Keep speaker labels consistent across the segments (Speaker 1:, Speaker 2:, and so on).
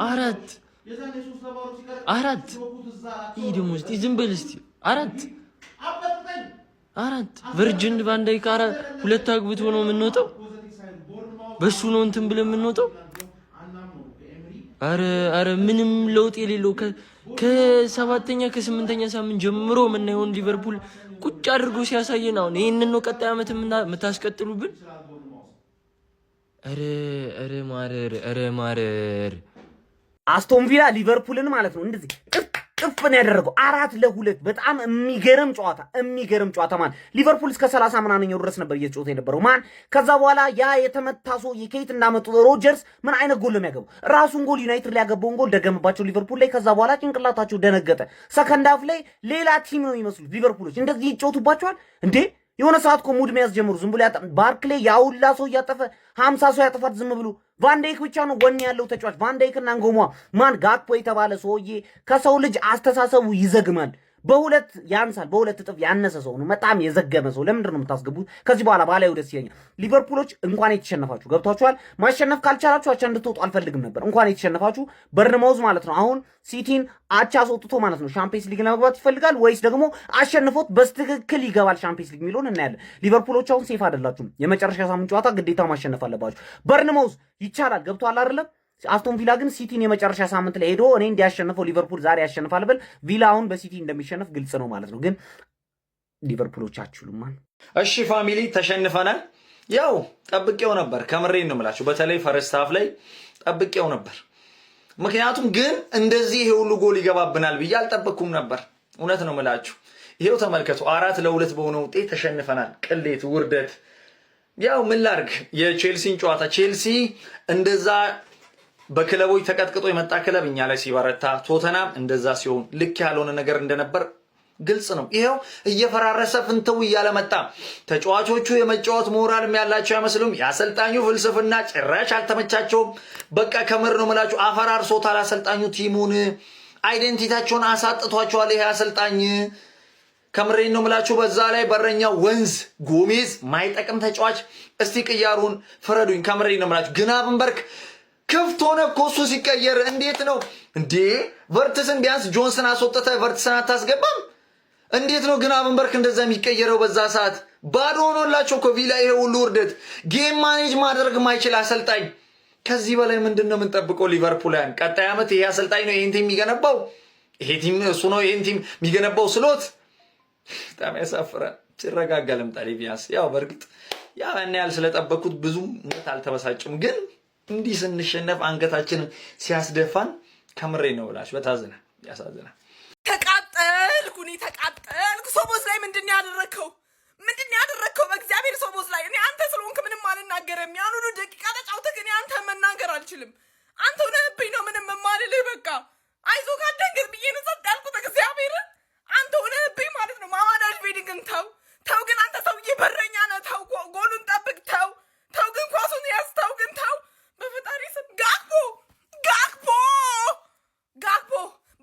Speaker 1: አራት ይሄ ደግሞ እስቲ ዝም በል እስቲ አራት ቨርጅን ቫንዳይክ ሁለት አግብቶ ነው የምንወጣው በሱ ነው እንትን ብለን የምንወጣው አረ ምንም ለውጥ የሌለው ከሰባተኛ ከስምንተኛ ሳምንት ጀምሮ የምናየውን ሊቨርፑል ቁጭ አድርጎ ሲያሳየን አሁን ይሄንን ነው ቀጣይ አመት የምታስቀጥሉብን አረ ማረር
Speaker 2: አስቶን ቪላ ሊቨርፑልን ማለት ነው እንደዚህ ቅፍ ነው ያደረገው 4-2 በጣም የሚገርም ጨዋታ ማን ሊቨርፑል እስከ 30 ምናምን ድረስ ነበር እየተጫወተ የነበረው ማን ከዛ በኋላ ያ የተመታሶ የኬት እንዳመጡ ሮጀርስ ምን አይነት ጎል ነው የሚያገባው ራሱን ጎል ዩናይትድ ላይ ያገባውን ጎል ደገመባቸው ሊቨርፑል ላይ ከዛ በኋላ ጭንቅላታቸው ደነገጠ ሰከንድ ሃፍ ላይ ሌላ ቲም ነው የሚመስሉት ሊቨርፑሎች እንደዚህ ይጫወቱባቸዋል እንዴ የሆነ ሰዓት እኮ ሙድ መያዝ ጀምሩ ዝም ብሎ ባርክሌ ያውላ ሰው ያጠፈ 50 ሰው ያጠፋት ዝም ብሎ ቫንዳይክ ብቻ ነው ወኔ ያለው ተጫዋች ቫንዳይክና አንጎማ ማን ጋክፖ የተባለ ሰውዬ ከሰው ልጅ አስተሳሰቡ ይዘግማል በሁለት ያንሳል በሁለት እጥፍ ያነሰ ሰው ነው በጣም የዘገመ ሰው ለምንድን ነው የምታስገቡት ከዚህ በኋላ ባላዩ ደስ ይለኛል ሊቨርፑሎች እንኳን የተሸነፋችሁ ገብታችኋል ማሸነፍ ካልቻላችሁ አቻ እንድትወጡ አልፈልግም ነበር እንኳን የተሸነፋችሁ በርንማውዝ ማለት ነው አሁን ሲቲን አቻ አስወጥቶ ማለት ነው ሻምፒየንስ ሊግ ለመግባት ይፈልጋል ወይስ ደግሞ አሸንፎት በስትክክል ይገባል ሻምፒየንስ ሊግ የሚሉን እናያለን ሊቨርፑሎች አሁን ሴፍ አይደላችሁም የመጨረሻ ሳምንት ጨዋታ ግዴታ ማሸነፍ አለባችሁ በርንማውዝ ይቻላል ገብቷል አይደለም አስቶን ቪላ ግን ሲቲን የመጨረሻ ሳምንት ላይ ሄዶ እኔ እንዲያሸንፈው ሊቨርፑል ዛሬ ያሸንፋል ብል ቪላ አሁን በሲቲ እንደሚሸነፍ ግልጽ ነው ማለት ነው ግን ሊቨርፑሎች አችሉም
Speaker 3: እሺ ፋሚሊ ተሸንፈናል ያው ጠብቄው ነበር ከምሬን ነው የምላችሁ በተለይ ፈርስት ሃፍ ላይ ጠብቄው ነበር ምክንያቱም ግን እንደዚህ ይሄ ሁሉ ጎል ይገባብናል ብዬ አልጠበቅኩም ነበር እውነት ነው የምላችሁ ይሄው ተመልከቱ 4-2 በሆነ ውጤት ተሸንፈናል ቅሌት ውርደት ያው ምን ላርግ የቼልሲን ጨዋታ ቼልሲ እንደዛ በክለቦች ተቀጥቅጦ የመጣ ክለብ እኛ ላይ ሲበረታ ቶተናም እንደዛ ሲሆን ልክ ያልሆነ ነገር እንደነበር ግልጽ ነው ይሄው እየፈራረሰ ፍንተው እያለ መጣ ተጫዋቾቹ የመጫወት ሞራልም ያላቸው አይመስሉም ያሰልጣኙ ፍልስፍና ጭራሽ አልተመቻቸውም በቃ ከምር ነው መላችሁ አፈራርሶታል አሰልጣኙ ቲሙን አይደንቲቲያቸውን አሳጥቷቸዋል ይሄ አሰልጣኝ ከምሬን ነው መላችሁ በዛ ላይ በረኛው ወንዝ ጎሜዝ ማይጠቅም ተጫዋች እስቲ ቅያሩን ፍረዱኝ ከምሬን ነው መላችሁ ግናብንበርክ ክፍት ሆነ እኮ እሱ ሲቀየር እንዴት ነው እንዴ ቨርትስን ቢያንስ ጆንሰን አስወጥተ ቨርትስን አታስገባም እንዴት ነው ግን አቨንበርክ እንደዛ የሚቀየረው በዛ ሰዓት ባዶ ሆኖላቸው እኮ ቪላ ይሄ ሁሉ ውርደት ጌም ማኔጅ ማድረግ ማይችል አሰልጣኝ ከዚህ በላይ ምንድነው የምንጠብቀው ሊቨርፑልን ቀጣይ አመት ይሄ አሰልጣኝ ነው ይሄን ቲም የሚገነባው ይሄ ቲም እሱ ነው ይሄን ቲም የሚገነባው ስሎት በጣም ያሳፍራል ሲረጋጋለም ጣሊቢያስ ያው በርግጥ ያው እኔ ያል ስለጠበቁት ብዙም አልተበሳጭም ግን እንዲህ ስንሸነፍ አንገታችንን ሲያስደፋን ከምሬ ነው ብላችሁ በታዘነ ያሳዘና
Speaker 4: ተቃጠልኩ ሶቦስ ላይ ምንድነው ያደረከው በእግዚአብሔር ሶቦስ ላይ እኔ አንተ ስለሆንክ ምንም አልናገርም ያኑኑ ደቂቃ ተጫውተህ ግን አንተ መናገር አልችልም አንተ ሆነህብኝ ነው ምንም ማልልህ በቃ አይዞህ ካደንገር ብዬ ነው ጸጥ ያልኩት እግዚአብሔር አንተ ሆነህብኝ ማለት ነው ማማዳጅ ቬዲንግን ተው ግን አንተ ሰውዬ በረኛ ነህ ተው ጎሉን ጠብቅ ተው ግን ኳሱን ያዝ ተው ግን ተው በፈጣሪ ስም ጋክፖ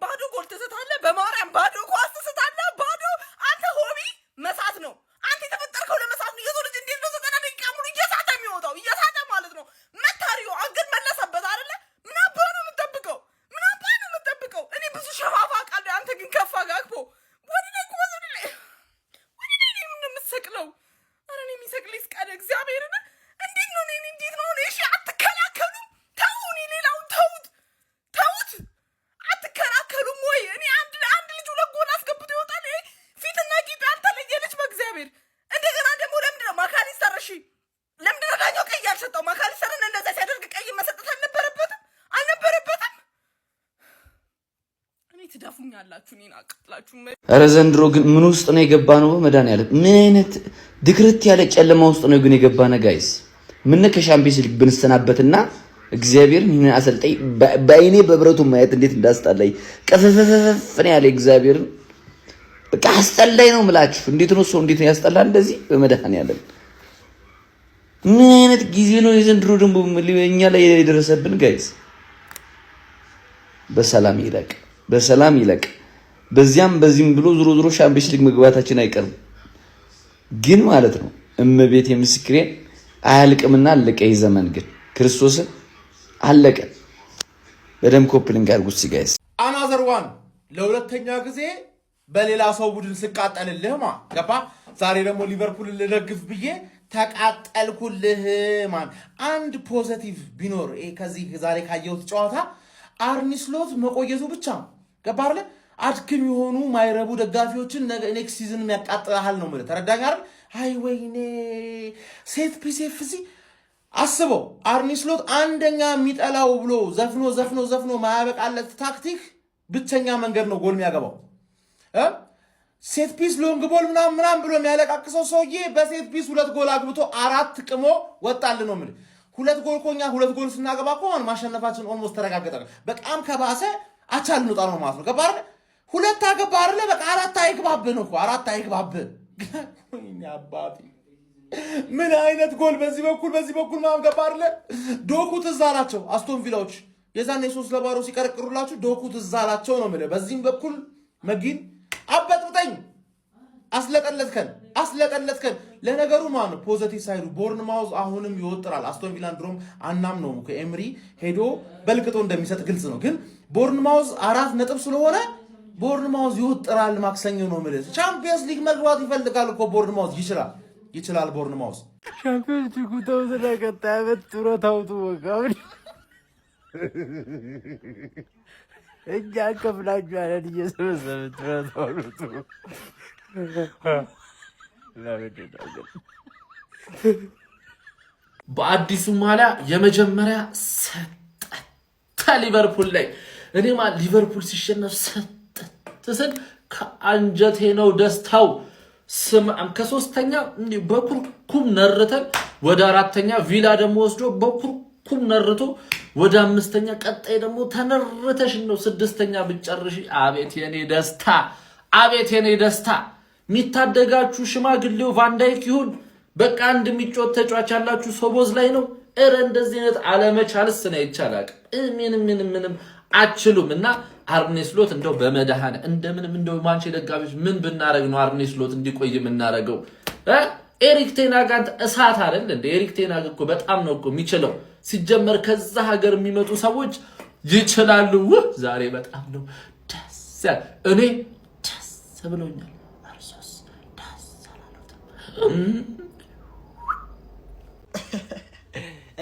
Speaker 4: ባዶ ጎል ትስታለህ በማርያም ባዶ ኳስ ትስታለህ ባዶ አንተ ሆቢ መሳት ነው አንተ የተፈጠርከው ለመሳት ነው የዞር ልጅ እንዴት ነው 90 ደቂቃ ሙሉ እየሳተ የሚወጣው እየሳተ ማለት ነው መታሪዮ አንገት መለሰበት አይደለ ምን አባ ነው የምትጠብቀው እኔ ብዙ ሸፋፋ ቃል አንተ ግን ከፋ ጋክፖ ወደ ላይ ምን የምትሰቅለው አረ እኔ የሚሰቅልኝ ስቃደ እግዚአብሔርን እንዴት ነው እሺ አትከላከሉም ተውኒ ሌላው ተውት አትከላከሉም ወይ እኔ አንድ ልጅ ሁለት ጎል አስገብቶ ይወጣል ፊትና ቂጥ ያልተለየ ልጅ በእግዚአብሔር እንደገና ደግሞ ለምንድነው ማካሊስተር እሺ ለምንድነው ዳኛው ቀይ ያልሰጠው ማካሊስተርን እንደዛ ሲያደርግ ቀይ መሰጠት አልነበረበትም እኔ ትዳፉኛላችሁ እኔን አቃጥላችሁ
Speaker 1: ኧረ ዘንድሮ ግን ምን ውስጥ ነው የገባነው በመድኃኒዓለም ምን አይነት ድክርት ያለ ጨለማ ውስጥ ነው ግን የገባነው ጋይስ ምን ከሻምፒየንስ ሊግ ብንሰናበትና እግዚአብሔር ምን አሰልጣኝ በአይኔ በብረቱ ማየት እንዴት እንዳስጣላይ ቀፈፈፈፈን ያለ እግዚአብሔር በቃ አስጠላይ ነው ምላችሁ እንዴት ነው ሰው እንዴት ያስጠላል እንደዚህ በመድኃኒዓለም ምን አይነት ጊዜ ነው የዘንድሮ ደግሞ እኛ ላይ የደረሰብን ጋይስ በሰላም ይለቅ በዚያም በዚህም ብሎ ዙሮ ሻምፒየንስ ሊግ መግባታችን አይቀርም ግን ማለት ነው እመቤቴ ምስክሬን አያልቅምና አለቀ ይዘመን ግን ክርስቶስን አለቀ። በደም ኮፕሊንግ አድርጉት ጋይስ።
Speaker 5: አናዘር ዋን ለሁለተኛ ጊዜ በሌላ ሰው ቡድን ስቃጠልልህ ገባ። ዛሬ ደግሞ ሊቨርፑል ልደግፍ ብዬ ተቃጠልኩልህ ማን። አንድ ፖዚቲቭ ቢኖር ከዚህ ዛሬ ካየሁት ጨዋታ አርኒ ስሎት መቆየቱ ብቻ ገባ አይደል? አድክም የሆኑ ማይረቡ ደጋፊዎችን ኔክስት ሲዝን የሚያቃጥልሃል ነው ማለት ተረዳኝ አይደል? አይ ወይኔ ሴት ፒስ ኤፍሲ አስበው። አርኒ ስሎት አንደኛ የሚጠላው ብሎ ዘፍኖ ማያበቃለት ታክቲክ ብቸኛ መንገድ ነው ጎል የሚያገባው። ሴት ፒስ ሎንግ ቦል ምናምን ብሎ የሚያለቃቅሰው ሰውዬ በሴት ፒስ 2 ጎል አግብቶ 4 ቅሞ ወጣልን ነው ማለት። 2 ጎል ኮኛ 2 ጎል ስናገባ እኮ ማሸነፋችን ኦልሞስት ተረጋገጠ። በጣም ከባሰ አቻ ልንወጣ ነው ማለት ነው። ገባህ? 2 አገባ አይደለ? በቃ 4 አይግባብህ ነው እኮ 4 አይግባብህ። ወይኔ አባቴ ምን አይነት ጎል በዚህ በኩል ማም ገባ አይደለ? ዶኩ ትዝ አላቸው አስቶን ቪላዎች የዛኔ 3-0 ሲቀረቅሩላችሁ ዶኩ ትዝ አላቸው ነው ማለት። በዚህም በኩል መጊን አበጥብጠኝ አስለቀለትከን። ለነገሩ ማን ፖዚቲቭ ሳይዱ ቦርንማውዝ አሁንም ይወጥራል። አስቶን ቪላን ድሮም አናም ነው ከኤምሪ ሄዶ በልቅጦ እንደሚሰጥ ግልጽ ነው። ግን ቦርንማውዝ 4 ነጥብ ስለሆነ ቦርንማውዝ ይወጥራል። ማክሰኞ ነው ማለት ቻምፒየንስ ሊግ መግባት ይፈልጋል እኮ ቦርንማውዝ ይችላል ቦርንማውዝ
Speaker 6: ቻምፒየንስ ሊግ ተቀጣበት ጡረታውቱ ወጋው እኛ ከፍላችሁ አለን እየሰበሰብን ጡረታውቱ
Speaker 7: በአዲሱ ማሊያ የመጀመሪያ ሰጠ ሊቨርፑል ላይ እኔማ ሊቨርፑል ሲሸነፍ ሰጠ ስል ከአንጀቴ ነው ደስታው። ከሶስተኛ በኩርኩም ነርተን ወደ 4ኛ ቪላ ደግሞ ወስዶ በኩርኩም ነርቶ ወደ 5ኛ ቀጣይ ደግሞ ተነርተሽ ነው 6ኛ ብጨርሽ። አቤት የኔ ደስታ ሚታደጋችሁ ሽማግሌው ቫንዳይክ ይሁን በቃ አንድ የሚጮት ተጫዋች ያላችሁ ሶቦዝ ላይ ነው። እንደዚህ አይነት አለመቻልስ ነው ይቻላል። ምንም አችሉም። እና አርኔ ስሎት እንደው በመድሃነ እንደምንም እንደው ማንቼ ደጋፊዎች ምን ብናረግ ነው አርኔ ስሎት እንዲቆይ የምናረገው? ኤሪክ ቴናግ እሳት አይደል እንዴ? ኤሪክ ቴናግ እኮ በጣም ነው እኮ የሚችለው። ሲጀመር ከዛ ሀገር የሚመጡ ሰዎች ይችላሉ። ዛሬ በጣም ነው ደስ እኔ ደስ ብሎኛል። አርሶስ ደስ አላሉትም።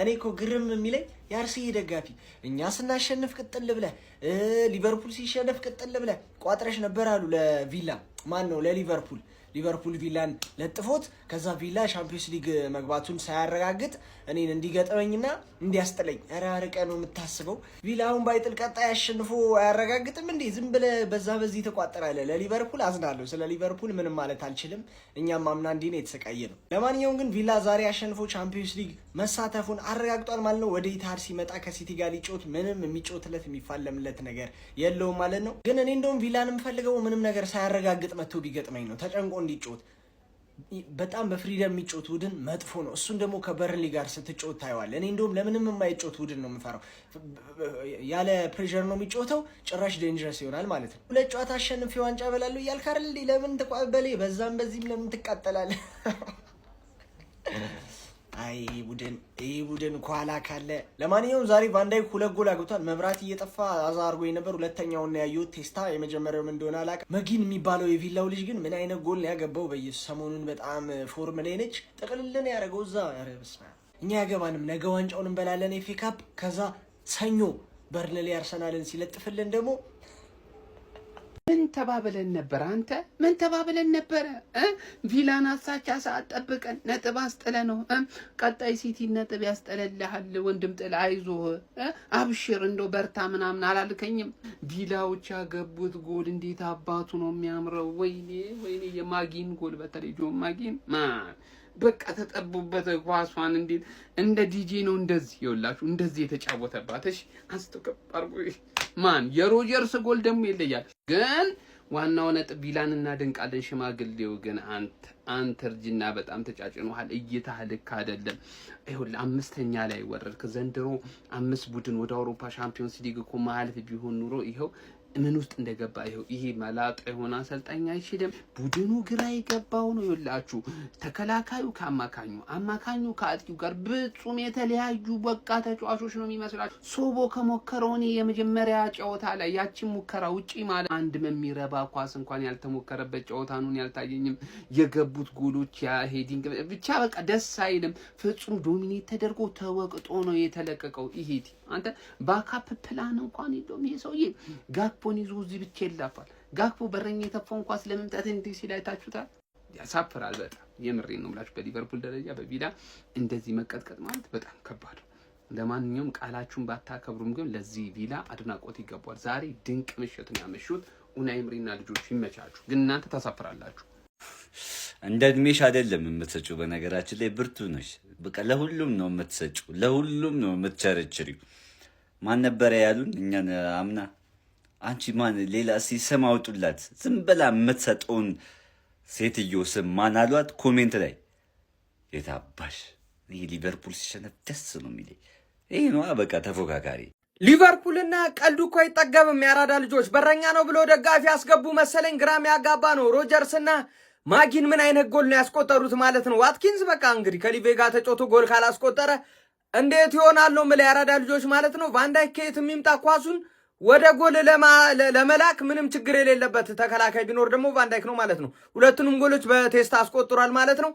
Speaker 6: እኔ እኮ ግርም የሚለኝ የአርሲ ደጋፊ እኛ ስናሸንፍ ቅጥል ብለህ ሊቨርፑል ሲሸነፍ ቅጥል ብለህ ቋጥረሽ ነበር አሉ ለቪላ ማን ነው ሊቨርፑል ቪላን ለጥፎት ከዛ ቪላ ቻምፒየንስ ሊግ መግባቱን ሳያረጋግጥ እኔን እንዲገጠመኝና እንዲያስጥለኝ አራርቀ ነው የምታስበው። ቪላውን ባይጥል ቀጣይ አሸንፎ አያረጋግጥም እንዴ? ዝም ብለህ በዚህ ተቋጠራለህ። ለሊቨርፑል አዝናለሁ። ስለ ሊቨርፑል ምንም ማለት አልችልም። እኛም አምና እንዲህ ነው የተሰቃየ ነው። ለማንኛውም ግን ቪላ ዛሬ አሸንፎ ቻምፒየንስ ሊግ መሳተፉን አረጋግጧል ማለት ነው። ወደ ኢታር ሲመጣ ከሲቲ ጋር ሊጮት ምንም የሚጮትለት የሚፋለምለት ነገር የለውም ማለት ነው። ግን እኔ እንደውም ቪላን የምፈልገው ምንም ነገር ሳያረጋግጥ መጥቶ ቢገጥመኝ ነው። ተጨንቆ እንዲጮት በጣም በፍሪደም የሚጮት ቡድን መጥፎ ነው። እሱን ደግሞ ከበርንሊ ጋር ስትጮት ታየዋለህ። እኔ እንደውም ለምንም የማይጮት ቡድን ነው የምፈራው። ያለ ፕሬሸር ነው የሚጮተው፣ ጭራሽ ዴንጀረስ ይሆናል ማለት ነው። 2 ጨዋታ አሸንፌ ዋንጫ እበላለሁ እያልክ አይደል እንዴ? ለምን ተቋበለ በዛም በዚህም ለምን ትቃጠላለህ? አይ ቡድን ኳላ ካለ። ለማንኛውም ዛሬ ቫንዳይክ 2 ጎል አግብቷል። መብራት እየጠፋ አዛ አርጎ ነበር። ሁለተኛውን ያዩት ቴስታ የመጀመሪያው ምን እንደሆነ አላውቅም። መጊን የሚባለው የቪላው ልጅ ግን ምን አይነት ጎል ያገባው በኢየሱስ። ሰሞኑን በጣም ፎርም ላይ ነች። ጥቅልልን ያደረገው እዛ ረብስማ እኛ ያገባንም ነገ ዋንጫውን እንበላለን ኤፍ ኤ ካፕ። ከዛ ሰኞ በርንሌ አርሰናልን ሲለጥፍልን ደግሞ
Speaker 8: ምን ተባብለን ነበር? አንተ ምን ተባብለን ነበር? ቪላን አሳቻ ሰዓት ጠብቀን ነጥብ አስጥለ ነው ቀጣይ ሲቲ ነጥብ ያስጠለልሃል። ወንድም ጥላ አይዞህ አብሽር እንደው በርታ ምናምን አላልከኝም? ቪላዎች ያገቡት ጎል እንዴት አባቱ ነው የሚያምረው! ወይኔ የማጊን ጎል በተለይ ጆን ማጊን በቃ ተጠቡበት። ኳሷን እንዴት እንደ ዲጄ ነው እንደዚህ ይወላችሁ እንደዚህ የተጫወተባት። እሺ አስተከባርኩ ማን የሮጀርስ ጎል ደግሞ ይለያል። ግን ዋናው ነጥብ ቪላን እናደንቃለን። ሽማግሌው ግን አንተ እርጅና በጣም ተጫጭኖሃል። እይታህ ልክ አይደለም። ይኸውልህ 5ኛ ላይ ወረድክ። ዘንድሮ 5 ቡድን ወደ አውሮፓ ሻምፒዮንስ ሊግ እኮ ማለፍ ቢሆን ኑሮ ይኸው ምን ውስጥ እንደገባ ይሄ መላጣ የሆነ አሰልጣኝ አይችልም። ቡድኑ ግራ የገባው ነው። ይላችሁ ተከላካዩ አማካኙ ከአጥቂው ጋር በጹም የተለያዩ በቃ ተጫዋቾች ነው የሚመስላችሁ። ሶቦ ከሞከረው እኔ የመጀመሪያ ጨዋታ ላይ ያቺን ሙከራ ውጪ ማለት አንድ የሚረባ ኳስ እንኳን ያልተሞከረበት ጨዋታ ነው ያልታየኝም። የገቡት ጎሎች ያ ሄዲንግ ብቻ በቃ ደስ አይልም። ፍጹም ዶሚኔት ተደርጎ ተወቅጦ ነው የተለቀቀው። ይሄ አንተ ባካፕ ፕላን እንኳን የለውም ይሄ ሰውዬ። ጋክፖን ይዞ እዚህ ብቻ ይላፋል። ጋክፖ በረኛ የተፋውን ኳስ ለመምጣት እንዲህ ሲል አይታችሁታል። ያሳፍራል በጣም የምሬን ነው የምላችሁ። በሊቨርፑል ደረጃ በቪላ እንደዚህ መቀጥቀጥ ማለት በጣም ከባድ ነው። ለማንኛውም ቃላችሁን ባታከብሩም ግን ለዚህ ቪላ አድናቆት ይገባል። ዛሬ ድንቅ ምሽት ነው ያመሹት። ኡናይ ኤምሪና ልጆች ይመቻችሁ። ግን እናንተ ታሳፍራላችሁ።
Speaker 9: እንደ እድሜሽ አይደለም የምትሰጪው። በነገራችን ላይ ብርቱ ነሽ። በቃ ለሁሉም ነው የምትሰጪው፣ ለሁሉም ነው የምትቸረችሪው። ማን ነበረ ያሉን እኛን አምና? አንቺ ማን ሌላ ስም አውጡላት። ዝም ብላ የምትሰጠውን ሴትዮ ስም ማን አሏት? ኮሜንት ላይ የታባሽ። ይህ ሊቨርፑል ሲሸነፍ ደስ ነው የሚለኝ። ይህ ነው በቃ ተፎካካሪ።
Speaker 2: ሊቨርፑልና ቀልዱ እኮ አይጠገብም። ያራዳ ልጆች በረኛ ነው ብሎ ደጋፊ ያስገቡ መሰለኝ። ግራም ያጋባ ነው። ሮጀርስና ማጊን ምን አይነት ጎል ነው ያስቆጠሩት ማለት ነው። ዋትኪንስ በቃ እንግዲህ ከሊቬ ጋር ተጮቶ ጎል ካላስቆጠረ እንዴት ይሆናል ነው የምልህ ያራዳ ልጆች ማለት ነው። ቫንዳይክ ከየት የሚምጣ ኳሱን ወደ ጎል ለመላክ ምንም ችግር የሌለበት ተከላካይ ቢኖር ደግሞ ቫንዳይክ ነው ማለት ነው። ሁለቱንም ጎሎች በቴስት አስቆጥሯል ማለት ነው።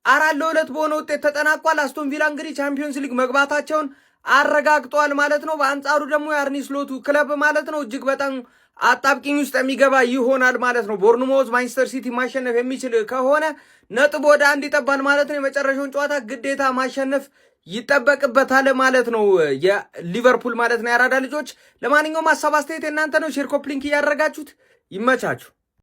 Speaker 2: 4-2 በሆነ ውጤት ተጠናቋል። አስቶን ቪላ እንግዲህ ቻምፒዮንስ ሊግ መግባታቸውን አረጋግጧል ማለት ነው። በአንጻሩ ደግሞ የአርኒ ስሎቱ ክለብ ማለት ነው እጅግ በጣም አጣብቂኝ ውስጥ የሚገባ ይሆናል ማለት ነው። ቦርንሞዝ ማንቸስተር ሲቲ ማሸነፍ የሚችል ከሆነ ነጥብ ወደ 1 ይጠባል ማለት ነው። የመጨረሻውን ጨዋታ ግዴታ ማሸነፍ ይጠበቅበታል ማለት ነው የሊቨርፑል ማለት ነው። ያራዳ ልጆች ለማንኛውም ሀሳብ አስተያየት እናንተ ነው። ሼር ኮፕሊንክ እያደረጋችሁት ይመቻችሁ።